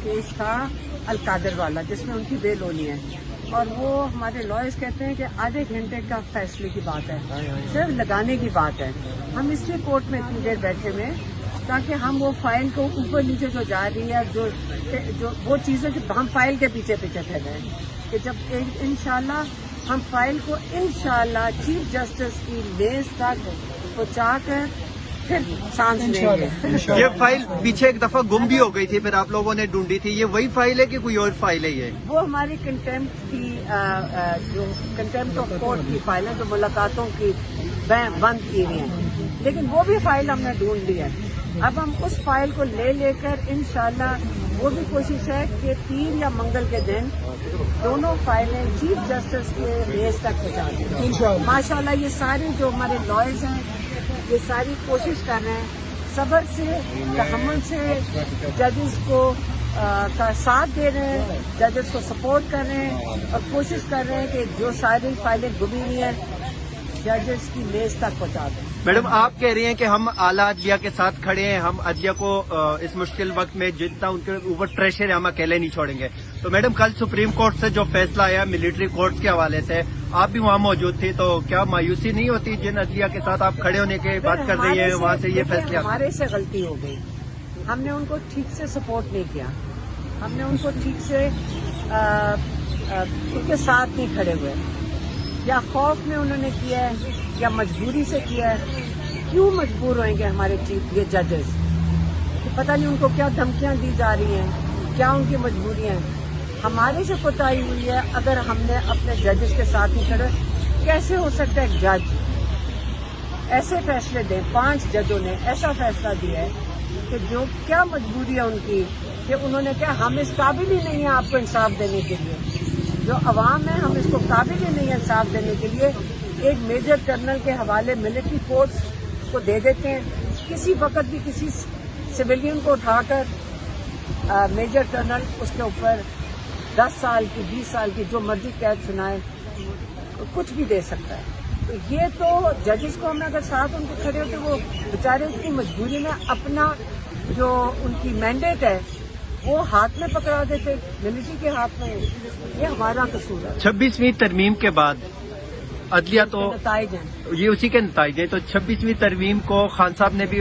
Case تھا القادر والا جس میں ان کی بیل ہونی ہے، اور وہ ہمارے لائرز کہتے ہیں کہ آدھے گھنٹے کا فیصلے کی بات ہے، صرف لگانے کی بات ہے۔ ہم اس لیے کورٹ میں اتنی دیر بیٹھے ہوئے تاکہ ہم وہ فائل کو اوپر نیچے جو جا رہی ہے جو وہ چیزیں ہم فائل کے پیچھے پیچھے پھیل رہے ہیں کہ جب انشاءاللہ ہم فائل کو انشاءاللہ چیف جسٹس کی میز تک پہنچا کر پھر سانس لیں گے۔ یہ فائل پیچھے ایک دفعہ گم بھی ہو گئی تھی، پھر آپ لوگوں نے ڈھونڈی تھی، یہ وہی فائل ہے کہ کوئی اور فائل ہے؟ یہ وہ ہماری کنٹمپٹ کی جو کنٹمپٹ آف کورٹ کی فائل ہے جو ملاقاتوں کی بند کی ہوئی ہیں، لیکن وہ بھی فائل ہم نے ڈھونڈ لی ہے۔ اب ہم اس فائل کو لے کر انشاءاللہ وہ بھی کوشش ہے کہ پیر یا منگل کے دن دونوں فائلیں چیف جسٹس کے میز تک پہنچا دیں۔ ماشاءاللہ یہ سارے جو ہمارے لائرز ہیں یہ ساری کوشش کر رہے ہیں، صبر سے تحمل سے ججز کو کا ساتھ دے رہے ہیں، ججز کو سپورٹ کر رہے ہیں اور کوشش کر رہے ہیں کہ جو ساری فائلیں گمی ہوئی ہیں ججز کی میز تک پہنچا دیں۔ میڈم آپ کہہ رہی ہیں کہ ہم اعلیٰ عدلیہ کے ساتھ کھڑے ہیں، ہم عدلیہ کو اس مشکل وقت میں جتنا ان کے اوپر پریشر ہے ہم اکیلے نہیں چھوڑیں گے، تو میڈم کل سپریم کورٹ سے جو فیصلہ آیا ملٹری کورٹ کے حوالے سے آپ بھی وہاں موجود تھی، تو کیا مایوسی نہیں ہوتی جن عدلیہ کے ساتھ آپ کھڑے ہونے کی بات کر رہی ہیں وہاں سے یہ فیصلہ؟ ہمارے سے غلطی ہو گئی، ہم نے ان کو ٹھیک سے سپورٹ نہیں کیا، ہم نے ان کو ٹھیک سے ان کے ساتھ نہیں کھڑے ہوئے، یا خوف میں انہوں نے کیا ہے یا مجبوری سے کیا ہے۔ کیوں مجبور ہوئیں گے ہمارے یہ ججز؟ پتہ نہیں ان کو کیا دھمکیاں دی جا رہی ہیں، کیا ان کی مجبوریاں ہیں۔ ہمارے سے کوتاہی ہوئی ہے اگر ہم نے اپنے ججز کے ساتھ نہیں کھڑے۔ کیسے ہو سکتا ہے ایک جج ایسے فیصلے دیں؟ 5 ججوں نے ایسا فیصلہ دیا ہے کہ جو کیا مجبوری ہے ان کی کہ انہوں نے کہا ہم اس قابل ہی نہیں ہیں آپ کو انصاف دینے کے لیے، جو عوام ہے ہم اس کو قابل ہی نہیں ہے انصاف دینے کے لیے، ایک میجر کرنل کے حوالے ملٹری کورٹس کو دے دیتے ہیں۔ کسی وقت بھی کسی سویلین کو اٹھا کر میجر کرنل اس کے اوپر 10 سال کی 20 سال کی جو مرضی قید سنائے، کچھ بھی دے سکتا ہے۔ تو یہ تو ججز کو ہمیں اگر ساتھ ان کے کھڑے ہوتے وہ بیچارے اتنی مجبوری میں اپنا جو ان کی مینڈیٹ ہے وہ ہاتھ میں پکڑا دیتے، ملٹری کے ہاتھ میں۔ یہ ہمارا قصور ہے۔ 26ویں ترمیم کے بعد عدلیہ تو نتائج ہیں، یہ اسی کے نتائج ہیں، تو 26ویں ترمیم کو خان صاحب نے بھی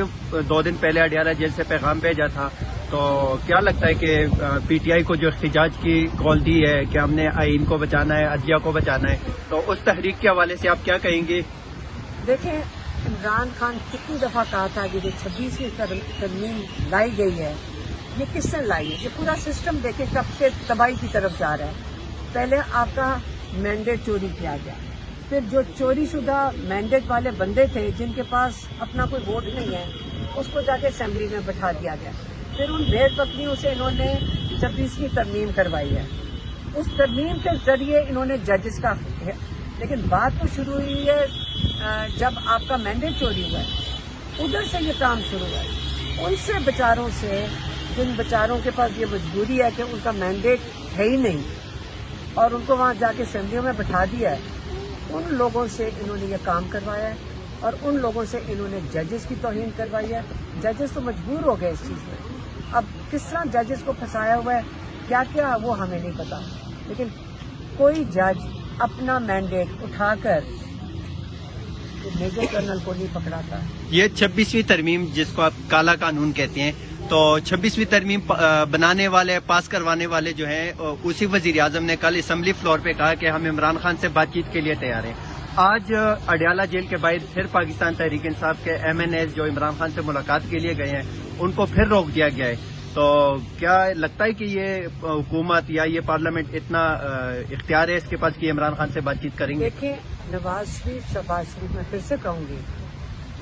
2 دن پہلے اڈیالہ جیل سے پیغام بھیجا تھا، تو کیا لگتا ہے کہ پی ٹی آئی کو جو احتجاج کی کال دی ہے کہ ہم نے آئین کو بچانا ہے، عدلیہ کو بچانا ہے، تو اس تحریک کے حوالے سے آپ کیا کہیں گے؟ دیکھیں عمران خان کتنی دفعہ کہا تھا کہ جو 26ویں ترمیم لائی گئی ہے یہ کس نے لائی ہے؟ یہ پورا سسٹم دیکھیں کب سے تباہی کی طرف جا رہا ہے۔ پہلے آپ کا مینڈیٹ چوری کیا گیا، پھر جو چوری شدہ مینڈیٹ والے بندے تھے جن کے پاس اپنا کوئی ووٹ نہیں ہے اس کو جا کے اسمبلی میں بٹھا دیا گیا، پھر ان بھیڑ بکریوں سے انہوں نے 26ویں ترمیم کروائی ہے، اس ترمیم کے ذریعے انہوں نے ججز کا، لیکن بات تو شروع ہوئی ہے جب آپ کا مینڈیٹ چوری ہوا ہے، ادھر سے یہ کام شروع ہوا ہے۔ ان سے بیچاروں سے جن بیچاروں کے پاس یہ مجبوری ہے کہ ان کا مینڈیٹ ہے ہی نہیں اور ان کو وہاں جا کے اسمبلیوں میں بٹھا دیا ہے، ان لوگوں سے انہوں نے یہ کام کروایا ہے اور ان لوگوں سے انہوں نے ججز کی توہین کروائی ہے۔ ججز تو مجبور ہو گئے اس چیز میں، اب کس طرح ججز کو پھنسایا ہوا ہے کیا کیا وہ ہمیں نہیں پتا، لیکن کوئی جج اپنا مینڈیٹ اٹھا کر میجر کرنل کو نہیں پکڑاتا۔ یہ 26ویں ترمیم جس کو آپ کالا قانون کہتے ہیں، تو 26ویں ترمیم بنانے والے پاس کروانے والے جو ہیں اسی وزیر اعظم نے کل اسمبلی فلور پہ کہا کہ ہم عمران خان سے بات چیت کے لیے تیار ہیں۔ آج اڈیالہ جیل کے باہر پھر پاکستان تحریک انصاف کے MNAs جو عمران خان سے ملاقات کے لیے گئے ہیں ان کو پھر روک دیا گیا ہے، تو کیا لگتا ہے کہ یہ حکومت یا یہ پارلیمنٹ اتنا اختیار ہے اس کے پاس کہ عمران خان سے بات چیت کریں گے؟ دیکھیں نواز شریف شہباز شریف میں پھر سے کہوں گی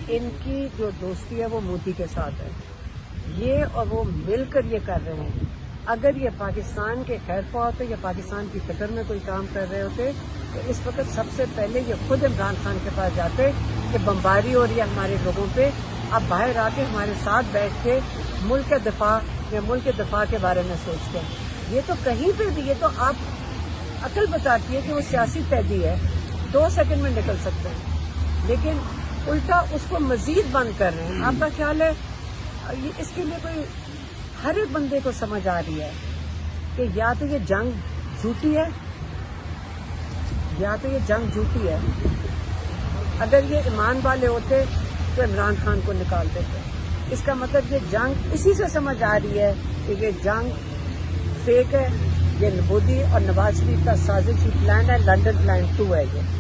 ان کی جو دوستی ہے وہ مودی کے ساتھ ہے، یہ اور وہ مل کر یہ کر رہے ہیں۔ اگر یہ پاکستان کے خیر خواہ ہوتے یا پاکستان کی فکر میں کوئی کام کر رہے ہوتے تو اس وقت سب سے پہلے یہ خود عمران خان کے پاس جاتے کہ بمباری ہو رہی ہے ہمارے لوگوں پہ، آپ باہر آ کے ہمارے ساتھ بیٹھ کے ملک کے دفاع یا ملک کے دفاع کے بارے میں سوچتے ہیں۔ یہ تو کہیں پہ بھی، یہ تو آپ عقل بتاتی ہے کہ وہ سیاسی قیدی ہے، 2 سیکنڈ میں نکل سکتے ہیں، لیکن الٹا اس کو مزید بند کر رہے ہیں۔ آپ کا خیال ہے اس کے لیے کوئی ہر ایک بندے کو سمجھ آ رہی ہے کہ یا تو یہ جنگ جھوٹی ہے یا تو یہ جنگ جھوٹی ہے. اگر یہ ایمان والے ہوتے تو عمران خان کو نکال دیتے. اس کا مطلب یہ جنگ اسی سے سمجھ آ رہی ہے کہ یہ جنگ فیک ہے, یہ مودی اور نواز شریف کا سازشی پلان ہے, لنڈن پلان 2 ہے یہ.